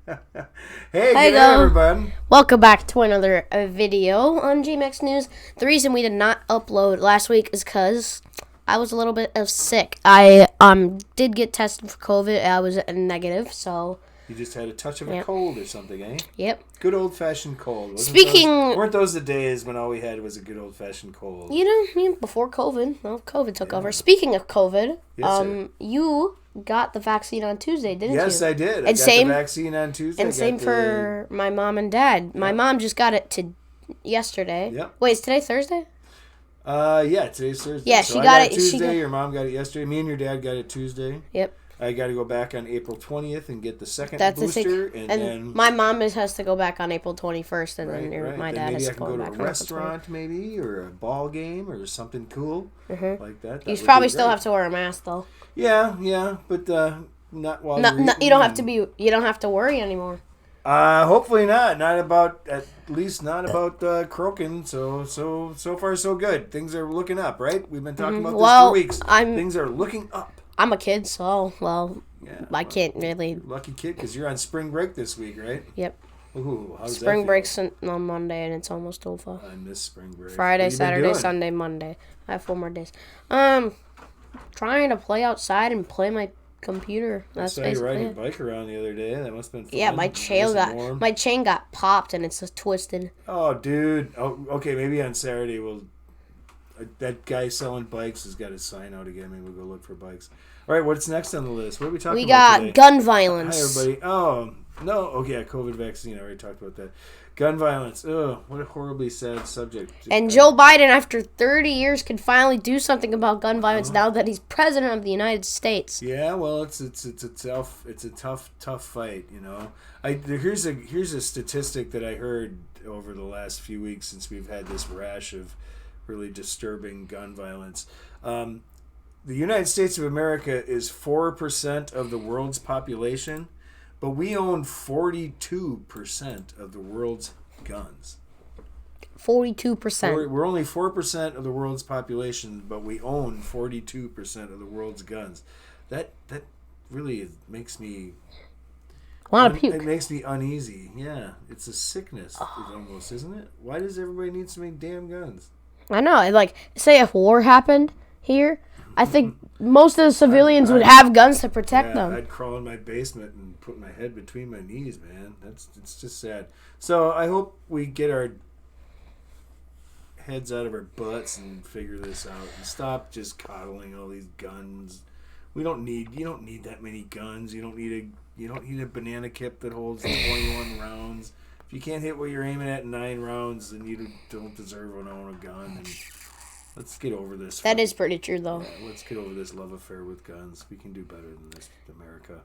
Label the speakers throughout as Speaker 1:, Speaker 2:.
Speaker 1: Hey,
Speaker 2: Hi,
Speaker 1: good day, everyone.
Speaker 2: welcome back to another video on GMX News. The reason we did not upload last week is because I was a little bit of sick. I did get tested for COVID. I was negative, so
Speaker 1: You just had a touch of a
Speaker 2: Yep.
Speaker 1: cold or something, eh?
Speaker 2: yep.
Speaker 1: Good old-fashioned cold.
Speaker 2: Speaking-
Speaker 1: weren't those the days when all we had was a good old-fashioned cold?
Speaker 2: Before COVID, well, COVID took over. Speaking of COVID,
Speaker 1: Yes, sir.
Speaker 2: you got the vaccine on Tuesday, didn't you?
Speaker 1: Yes, I did. I
Speaker 2: And
Speaker 1: got
Speaker 2: same-
Speaker 1: the vaccine on Tuesday.
Speaker 2: And same for my mom and dad. My mom just got it yesterday.
Speaker 1: Yep.
Speaker 2: Wait, is today Thursday?
Speaker 1: Yeah, today's Thursday.
Speaker 2: Yeah,
Speaker 1: so
Speaker 2: she
Speaker 1: I
Speaker 2: got it-
Speaker 1: Tuesday. Your mom got it yesterday. Me and your dad got it Tuesday.
Speaker 2: Yep.
Speaker 1: I got to go back on April 20th and get the second
Speaker 2: That's the
Speaker 1: booster,
Speaker 2: thing.
Speaker 1: and then
Speaker 2: My mom has to go back on April 21st, and then
Speaker 1: right.
Speaker 2: my
Speaker 1: Then
Speaker 2: dad
Speaker 1: maybe
Speaker 2: has
Speaker 1: I
Speaker 2: to
Speaker 1: can
Speaker 2: go
Speaker 1: go to
Speaker 2: back
Speaker 1: a
Speaker 2: on April 20th.
Speaker 1: restaurant, maybe, or a ball game, or something cool like that.
Speaker 2: You
Speaker 1: That would
Speaker 2: probably
Speaker 1: be
Speaker 2: still
Speaker 1: great.
Speaker 2: have to wear a mask though.
Speaker 1: Yeah, but not while
Speaker 2: No,
Speaker 1: you're
Speaker 2: no,
Speaker 1: eating
Speaker 2: you don't have to
Speaker 1: and-
Speaker 2: be. You don't have to worry anymore.
Speaker 1: Hopefully not. Not about, at least not about croaking. So far so good. Things are looking up, right? We've been talking about this
Speaker 2: Well,
Speaker 1: for weeks.
Speaker 2: I'm-
Speaker 1: Things are looking up.
Speaker 2: I'm a kid, so
Speaker 1: Yeah,
Speaker 2: I can't really.
Speaker 1: lucky kid, because you're on spring break this week, right?
Speaker 2: Yep.
Speaker 1: Ooh, how's that
Speaker 2: Spring
Speaker 1: feel?
Speaker 2: breaks on Monday, and it's almost over.
Speaker 1: I miss spring break.
Speaker 2: Friday,
Speaker 1: What you been
Speaker 2: Saturday,
Speaker 1: doing?
Speaker 2: Sunday, Monday. I have 4 more days. Trying to play outside and play my computer.
Speaker 1: I
Speaker 2: That's
Speaker 1: saw you
Speaker 2: basically
Speaker 1: riding your
Speaker 2: it.
Speaker 1: bike around the other day. That must have been fun.
Speaker 2: Yeah, my
Speaker 1: Nice and warm.
Speaker 2: chain got popped, and it's twisted.
Speaker 1: Oh, dude. Oh, okay, maybe on Saturday we'll. That guy selling bikes has got his sign out again. Maybe we'll go look for bikes. All right, what's next on the list? What are we talking
Speaker 2: We
Speaker 1: about
Speaker 2: got
Speaker 1: today?
Speaker 2: gun violence.
Speaker 1: Hi, everybody. Oh, no. Okay, yeah, COVID vaccine. I already talked about that. Gun violence. Oh, what a horribly sad subject.
Speaker 2: And Joe Biden, after 30 years, can finally do something about gun violence now that he's president of the United States.
Speaker 1: Yeah, well, it's a tough fight. You know, here's a statistic that I heard over the last few weeks since we've had this rash of really disturbing gun violence. The United States of America is 4% of the world's population, but we own 42% of the world's guns.
Speaker 2: 42%.
Speaker 1: We're only 4% of the world's population, but we own 42% of the world's guns. That really makes me.
Speaker 2: Want to
Speaker 1: It
Speaker 2: puke.
Speaker 1: makes me uneasy. Yeah, it's a sickness almost, isn't it? Why does everybody need so many damn guns?
Speaker 2: I know. Like, say if war happened here, I think most of the civilians would have guns to protect them.
Speaker 1: I'd crawl in my basement and put my head between my knees, man. It's just sad. So I hope we get our heads out of our butts and figure this out and stop just coddling all these guns. You don't need that many guns. You don't need a banana clip that holds 21 rounds. If you can't hit what you're aiming at in 9 rounds, then you don't deserve to own a gun. And let's get over this.
Speaker 2: That is pretty true, though.
Speaker 1: Yeah, let's get over this love affair with guns. We can do better than this, America.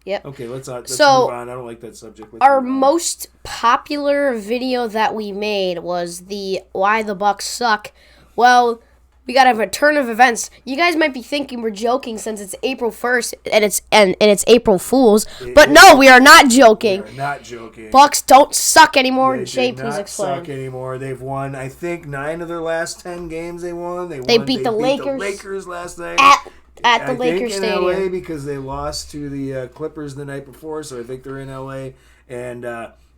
Speaker 2: Yep.
Speaker 1: Okay, let's
Speaker 2: So,
Speaker 1: move on. I don't like that subject. Let's
Speaker 2: Our
Speaker 1: move on.
Speaker 2: most popular video that we made was the Why the Bucks Suck. Well, we got a turn of events. You guys might be thinking we're joking since it's April 1st and it's April Fools. But no, we are not joking.
Speaker 1: We're not joking.
Speaker 2: Bucks don't suck anymore.
Speaker 1: They
Speaker 2: Jay,
Speaker 1: do
Speaker 2: please
Speaker 1: not
Speaker 2: explain.
Speaker 1: suck anymore. They've won, I think, 9 of their last 10 games they won.
Speaker 2: They beat the Lakers.
Speaker 1: Lakers last night.
Speaker 2: At the Lakers
Speaker 1: in LA
Speaker 2: Stadium.
Speaker 1: because they lost to the Clippers the night before, so I think they're in LA. And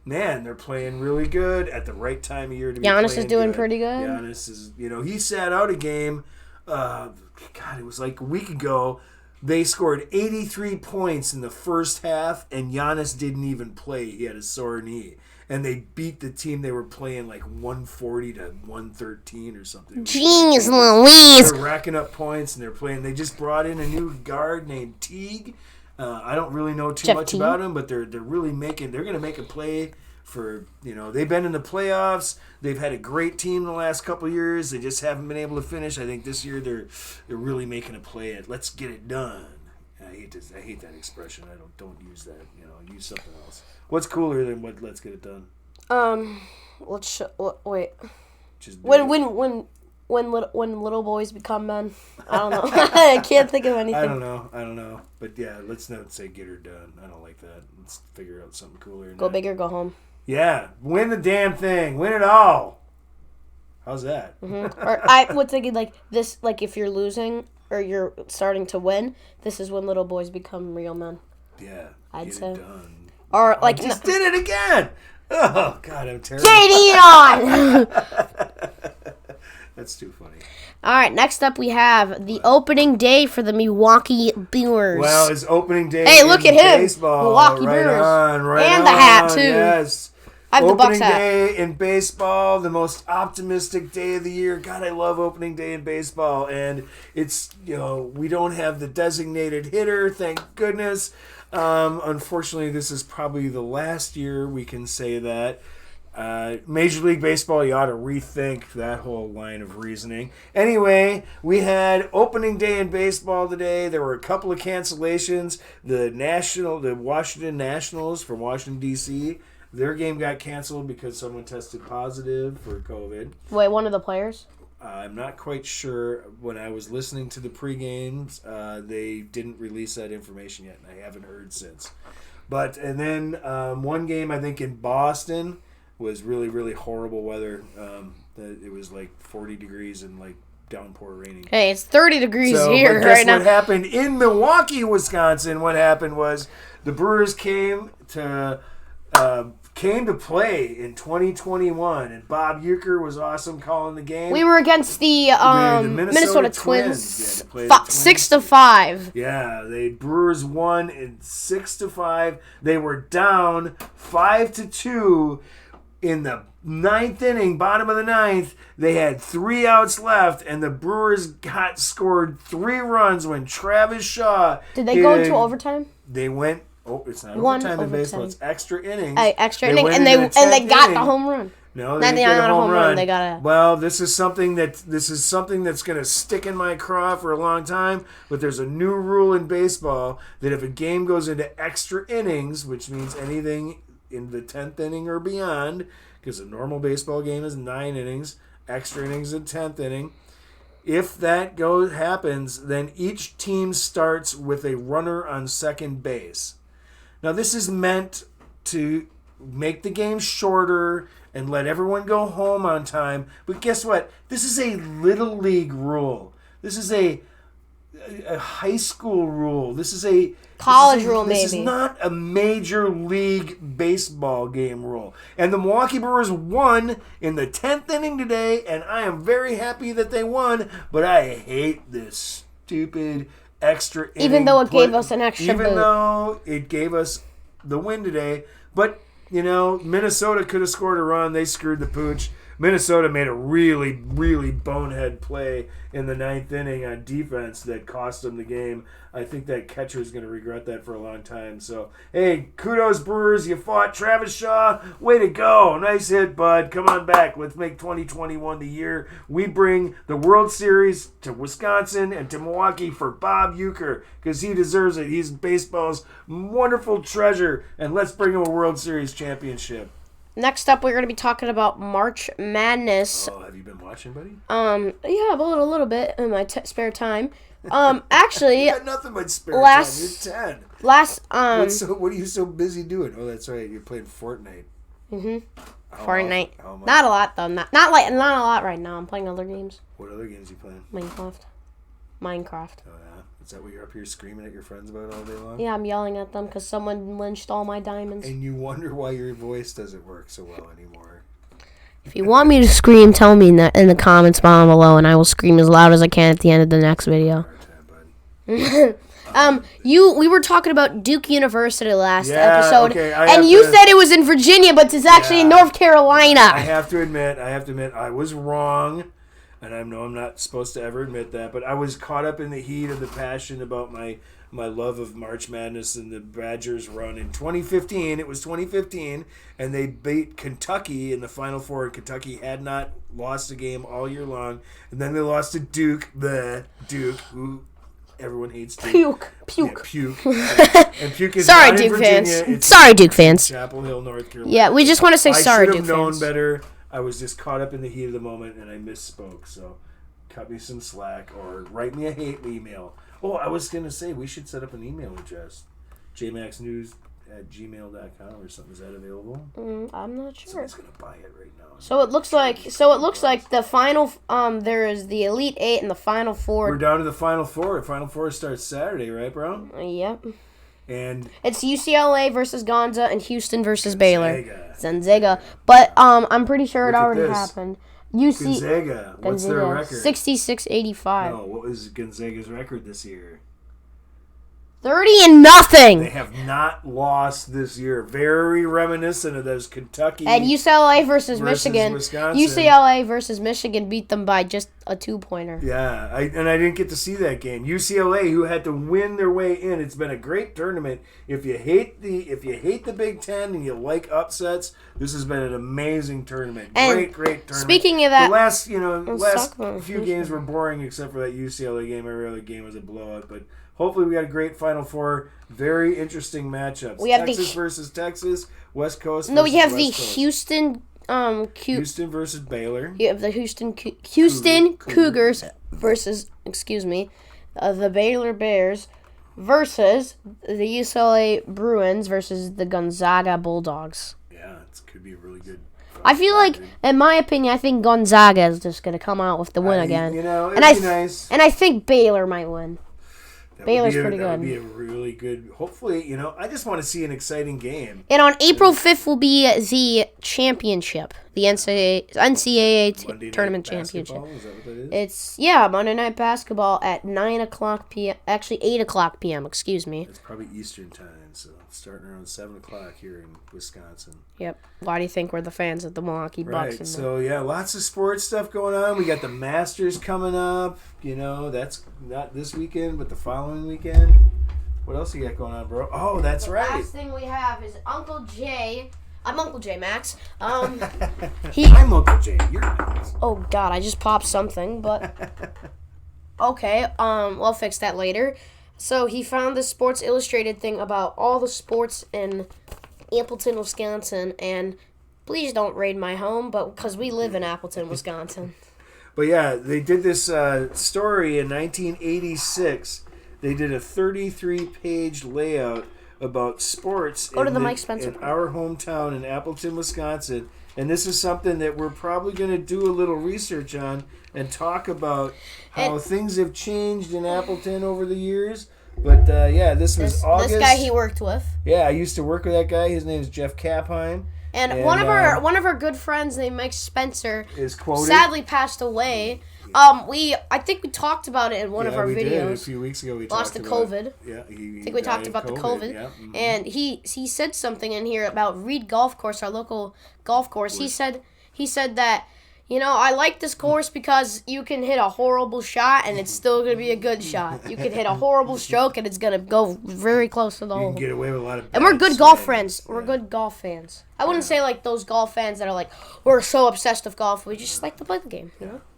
Speaker 1: man, they're playing really good at the right time of year to be
Speaker 2: Giannis is
Speaker 1: playing
Speaker 2: doing pretty good.
Speaker 1: Giannis is, he sat out a game. It was like a week ago. They scored 83 points in the first half, and Giannis didn't even play. He had a sore knee. And they beat the team they were playing like 140 to 113 or something. It was
Speaker 2: Jeez
Speaker 1: like-
Speaker 2: Louise.
Speaker 1: They're racking up points, and they're playing. They just brought in a new guard named Teague. I don't really know too
Speaker 2: Jeff
Speaker 1: much
Speaker 2: Teague?
Speaker 1: about him, but they're really making. They're going to make a play for, they've been in the playoffs. They've had a great team the last couple of years. They just haven't been able to finish. I think this year they're really making a play at let's get it done. I hate that expression. I don't use that. Use something else. What's cooler than what let's get it done?
Speaker 2: Wait.
Speaker 1: Just do
Speaker 2: When
Speaker 1: it.
Speaker 2: little boys become men. I don't know. I can't think of anything.
Speaker 1: I don't know. But yeah, let's not say get her done. I don't like that. Let's figure out something cooler. than
Speaker 2: Go
Speaker 1: that.
Speaker 2: big or go home.
Speaker 1: Yeah, win the damn thing. Win it all. How's that?
Speaker 2: Or I would think like this, like if you're losing or you're starting to win, this is when little boys become real men.
Speaker 1: Yeah.
Speaker 2: I'd
Speaker 1: get
Speaker 2: say.
Speaker 1: it done.
Speaker 2: Or like
Speaker 1: Just did it again. Oh God, I'm terrible.
Speaker 2: JD on.
Speaker 1: That's too funny.
Speaker 2: All right, next up we have the opening day for the Milwaukee Brewers.
Speaker 1: Well, it's opening day.
Speaker 2: Hey, look at him.
Speaker 1: Baseball.
Speaker 2: Milwaukee
Speaker 1: right
Speaker 2: Brewers.
Speaker 1: Right
Speaker 2: And
Speaker 1: on.
Speaker 2: the hat, too.
Speaker 1: Yes.
Speaker 2: I have the Bucks
Speaker 1: Opening
Speaker 2: hat.
Speaker 1: day in baseball, the most optimistic day of the year. God, I love opening day in baseball. And it's, we don't have the designated hitter, thank goodness. Unfortunately, this is probably the last year we can say that. Major League Baseball, you ought to rethink that whole line of reasoning. Anyway, we had opening day in baseball today. There were a couple of cancellations. The Washington Nationals from Washington, D.C., their game got canceled because someone tested positive for COVID.
Speaker 2: Wait, one of the players?
Speaker 1: I'm not quite sure. When I was listening to the pre-games, they didn't release that information yet, and I haven't heard since. And then one game, I think, in Boston was really, really horrible weather. It was like 40 degrees and like downpour raining.
Speaker 2: Hey, it's 30 degrees
Speaker 1: So,
Speaker 2: here
Speaker 1: but guess
Speaker 2: right now.
Speaker 1: what happened in Milwaukee, Wisconsin? What happened was the Brewers came to play in 2021, and Bob Uecker was awesome calling the game.
Speaker 2: We were against the Minnesota Twins.
Speaker 1: Yeah, they played the Twins.
Speaker 2: 6-5.
Speaker 1: Yeah, the Brewers won in 6-5. They were down 5-2 in the ninth inning, bottom of the ninth. They had 3 outs left, and the Brewers scored 3 runs when Travis Shaw.
Speaker 2: Did they go into overtime?
Speaker 1: They went. Oh, it's not
Speaker 2: One
Speaker 1: overtime in baseball.
Speaker 2: overtime.
Speaker 1: It's extra innings.
Speaker 2: Extra inning,
Speaker 1: went
Speaker 2: and
Speaker 1: into the
Speaker 2: they
Speaker 1: 10th
Speaker 2: got
Speaker 1: inning.
Speaker 2: the home run.
Speaker 1: No,
Speaker 2: Not
Speaker 1: they
Speaker 2: the
Speaker 1: didn't get a home run.
Speaker 2: They got
Speaker 1: Well, this is something that's going to stick in my craw for a long time. But there's a new rule in baseball that if a game goes into extra innings, which means anything in the 10th inning or beyond, because a normal baseball game is 9 innings, extra innings in 10th inning. If that happens, then each team starts with a runner on second base. Now, this is meant to make the game shorter and let everyone go home on time. But guess what? This is a little league rule. This is a high school rule. This is a
Speaker 2: college rule, maybe.
Speaker 1: This is not a major league baseball game rule. And the Milwaukee Brewers won in the 10th inning today, and I am very happy that they won, but I hate this stupid extra inning.
Speaker 2: Even though it gave us an extra
Speaker 1: Even
Speaker 2: boot.
Speaker 1: though it gave us the win today. But, Minnesota could have scored a run. They screwed the pooch. Minnesota made a really, really bonehead play in the 9th inning on defense that cost them the game. I think that catcher is going to regret that for a long time. So, hey, kudos, Brewers. You fought Travis Shaw. Way to go. Nice hit, bud. Come on back. Let's make 2021 the year we bring the World Series to Wisconsin and to Milwaukee for Bob Uecker, because he deserves it. He's baseball's wonderful treasure, and let's bring him a World Series championship.
Speaker 2: Next up, we're going to be talking about March Madness.
Speaker 1: Oh, have you been watching, buddy?
Speaker 2: Yeah, a little bit in my spare time. Actually,
Speaker 1: You got nothing but spare
Speaker 2: last-
Speaker 1: time. You're 10.
Speaker 2: last
Speaker 1: What are you so busy doing? Oh, that's right. You're playing Fortnite.
Speaker 2: Fortnite.
Speaker 1: How much?
Speaker 2: Not a lot though. Not a lot right now. I'm playing other games.
Speaker 1: What other games you playing?
Speaker 2: Minecraft.
Speaker 1: Oh, yeah. Is that what you're up here screaming at your friends about all day long?
Speaker 2: Yeah, I'm yelling at them because someone lynched all my diamonds.
Speaker 1: And you wonder why your voice doesn't work so well anymore.
Speaker 2: If you want me to scream, tell me in the comments down below, and I will scream as loud as I can at the end of the next video.
Speaker 1: Hard time, bud.
Speaker 2: We were talking about Duke University last
Speaker 1: Yeah,
Speaker 2: episode,
Speaker 1: okay, I
Speaker 2: and
Speaker 1: have
Speaker 2: you
Speaker 1: to-
Speaker 2: said it was in Virginia, but it's actually in
Speaker 1: Yeah.
Speaker 2: North Carolina.
Speaker 1: I have to admit, I was wrong. And I know I'm not supposed to ever admit that, but I was caught up in the heat of the passion about my love of March Madness and the Badgers run in 2015. It was 2015, and they beat Kentucky in the Final Four. Kentucky had not lost a game all year long, and then they lost to Duke, who everyone hates. Duke.
Speaker 2: Puke.
Speaker 1: Yeah, Puke. And Puke is
Speaker 2: Sorry,
Speaker 1: not in
Speaker 2: Duke
Speaker 1: Virginia.
Speaker 2: fans.
Speaker 1: It's
Speaker 2: Sorry, Duke fans.
Speaker 1: Chapel Hill, North Carolina.
Speaker 2: Yeah, we just want to say sorry,
Speaker 1: I
Speaker 2: Duke
Speaker 1: should have known
Speaker 2: fans.
Speaker 1: better. I was just caught up in the heat of the moment, and I misspoke. So, cut me some slack or write me a hate email. Oh, I was going to say, we should set up an email address. jmaxnews@gmail.com or something. Is that available?
Speaker 2: I'm not sure.
Speaker 1: Someone's going to buy it right now.
Speaker 2: So it looks like the final there is the Elite 8 and the Final
Speaker 1: We're
Speaker 2: Four.
Speaker 1: down to the Final Four. Final Four starts Saturday, right, bro?
Speaker 2: Yep.
Speaker 1: And
Speaker 2: It's UCLA versus Gonza and Houston versus Baylor.
Speaker 1: Gonzaga.
Speaker 2: Gonzaga. But I'm pretty sure it
Speaker 1: Look at
Speaker 2: already
Speaker 1: this.
Speaker 2: happened. UC
Speaker 1: Gonzaga. What's their record?
Speaker 2: 66-85.
Speaker 1: No, what was Gonzaga's record this year?
Speaker 2: 30-0.
Speaker 1: They have not lost this year. Very reminiscent of those Kentucky
Speaker 2: And UCLA versus Michigan.
Speaker 1: Wisconsin.
Speaker 2: UCLA versus Michigan beat them by just a 2-pointer.
Speaker 1: Yeah, I didn't get to see that game. UCLA, who had to win their way in. It's been a great tournament. If you hate the Big Ten and you like upsets, this has been an amazing tournament.
Speaker 2: And
Speaker 1: Great tournament.
Speaker 2: Speaking of that,
Speaker 1: the last
Speaker 2: suck
Speaker 1: few games were boring except for that UCLA game. Every other game was a blowout, but hopefully we got a great Final Four. Very interesting matchups.
Speaker 2: We have
Speaker 1: Texas versus Texas, West Coast.
Speaker 2: No, we have
Speaker 1: West
Speaker 2: the
Speaker 1: Coast.
Speaker 2: Houston
Speaker 1: versus Baylor.
Speaker 2: You have the Houston Cougars versus the Baylor Bears versus the UCLA Bruins versus the Gonzaga Bulldogs.
Speaker 1: Yeah, it could be a really good.
Speaker 2: I feel like, in my opinion, I think Gonzaga is just going to come out with the win again.
Speaker 1: It'd
Speaker 2: be
Speaker 1: nice.
Speaker 2: And I think Baylor might win. Baylor's pretty good.
Speaker 1: That would be a really good. Hopefully, I just want to see an exciting game.
Speaker 2: And on April 5th will be the championship, the NCAA tournament championship.
Speaker 1: Is that what that is?
Speaker 2: It's Monday Night Basketball at 9:00 p.m. Actually, 8:00 p.m. Excuse me.
Speaker 1: It's probably Eastern time, so it's starting around 7:00 here in Wisconsin.
Speaker 2: Yep. Why do you think we're the fans of the Milwaukee Bucks?
Speaker 1: Right. So lots of sports stuff going on. We got the Masters coming up. That's not this weekend, but the following weekend. What else you got going on, bro? Oh, that's right.
Speaker 2: The last thing we have is Uncle Jay. I'm Uncle Jay, Max.
Speaker 1: I'm Uncle Jay. You're Max.
Speaker 2: Oh God, I just popped something, but okay. We'll fix that later. So he found this Sports Illustrated thing about all the sports in Appleton, Wisconsin, and please don't raid my home, but because we live in Appleton, Wisconsin.
Speaker 1: But yeah, they did this story in 1986. They did a 33-page layout about sports
Speaker 2: Go to the Mike Spencer
Speaker 1: in our hometown in Appleton, Wisconsin. And this is something that we're probably going to do a little research on and talk about how things have changed in Appleton over the years. But this was August.
Speaker 2: This guy he worked with.
Speaker 1: Yeah, I used to work with that guy. His name is Jeff Kapheim.
Speaker 2: And one of our good friends named Mike Spencer
Speaker 1: is quoted.
Speaker 2: Sadly passed away. I think we talked about it in one of our videos.
Speaker 1: Did. A few weeks ago we
Speaker 2: lost
Speaker 1: talked
Speaker 2: to COVID.
Speaker 1: Yeah,
Speaker 2: I think we talked about the COVID.
Speaker 1: Yeah. Mm-hmm.
Speaker 2: And he said something in here about Reed Golf Course, our local golf course. He said that, I like this course because you can hit a horrible shot and it's still going to be a good shot. You can hit a horrible stroke and it's going to go very close to the hole.
Speaker 1: You can get away with a lot of
Speaker 2: And we're good golf friends. We're good golf fans. I wouldn't say like those golf fans that are like, we're so obsessed with golf. We just like to play the game,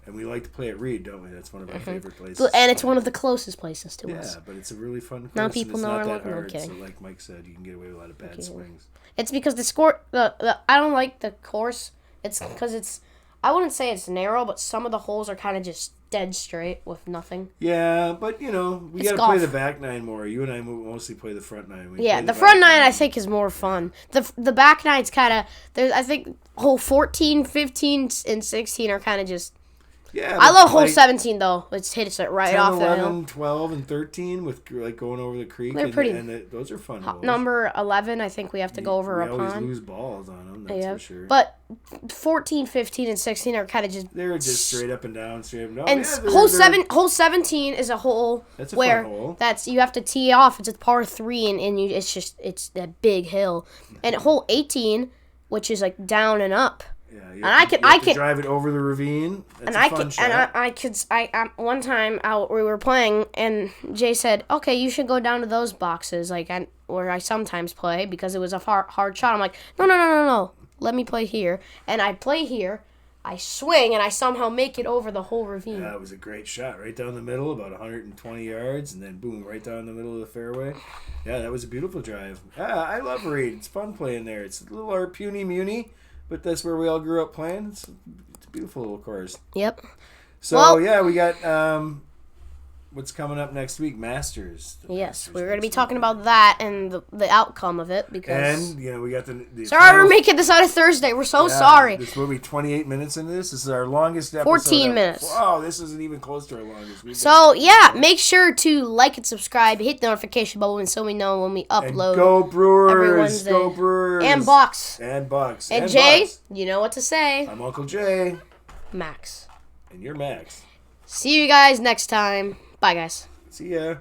Speaker 1: And we like to play at Reed, don't we? That's one of our favorite places.
Speaker 2: And it's one of the closest places to us.
Speaker 1: Yeah, but it's a really fun course.
Speaker 2: Now people know
Speaker 1: our
Speaker 2: luck. No kidding.
Speaker 1: So like Mike said, you can get away with a lot of bad swings.
Speaker 2: It's because I don't like the course. It's because I wouldn't say it's narrow, but some of the holes are kind of just dead straight with nothing.
Speaker 1: Yeah, but we got to play the back nine more. You and I mostly play the front nine.
Speaker 2: The front nine I think is more fun. The back nine's kind of I think hole 14, 15, and 16 are kind of just.
Speaker 1: Yeah,
Speaker 2: I love hole 17 though. It hits it right
Speaker 1: 10,
Speaker 2: off
Speaker 1: 11,
Speaker 2: the hill.
Speaker 1: 12, and 13 with going over the creek.
Speaker 2: They're pretty.
Speaker 1: Those are fun holes.
Speaker 2: Number 11, I think we have to go over a pond.
Speaker 1: We always lose balls on them. That's for sure.
Speaker 2: But 14, 15, and 16 are kind of just.
Speaker 1: They're just straight up and down,
Speaker 2: And hole 17 is a hole where
Speaker 1: fun hole.
Speaker 2: You have to tee off. It's a par 3 and it's that big hill. And hole 18, which is like down and up.
Speaker 1: Yeah, you have to drive it over the ravine. That's a fun shot.
Speaker 2: One time we were playing and Jay said, "Okay, you should go down to those boxes where I sometimes play because it was a hard shot." I'm like, "No. Let me play here." And I play here. I swing and I somehow make it over the whole ravine.
Speaker 1: Yeah, it was a great shot right down the middle, about 120 yards, and then boom, right down the middle of the fairway. Yeah, that was a beautiful drive. Yeah, I love Reed. It's fun playing there. It's a little our puny muni. But that's where we all grew up playing. It's a beautiful little course.
Speaker 2: Yep.
Speaker 1: So, we got what's coming up next week? Masters.
Speaker 2: Yes, we're going to
Speaker 1: next
Speaker 2: be
Speaker 1: week.
Speaker 2: talking about that and the outcome of it because.
Speaker 1: And we got the
Speaker 2: Sorry
Speaker 1: final-
Speaker 2: we're making this out of Thursday. We're so
Speaker 1: Yeah,
Speaker 2: sorry.
Speaker 1: This will be 28 minutes into this. This is our longest episode.
Speaker 2: 14 minutes.
Speaker 1: Oh, this isn't even close to our longest.
Speaker 2: So yeah, make sure to like and subscribe, hit the notification bell so we know when we
Speaker 1: And
Speaker 2: upload.
Speaker 1: go Brewers!
Speaker 2: every Wednesday.
Speaker 1: Go Brewers!
Speaker 2: And Bucks.
Speaker 1: And Bucks.
Speaker 2: And Jay,
Speaker 1: Bucks.
Speaker 2: you know what to say.
Speaker 1: I'm Uncle Jay.
Speaker 2: Max.
Speaker 1: And you're Max.
Speaker 2: See you guys next time. Bye, guys.
Speaker 1: See ya.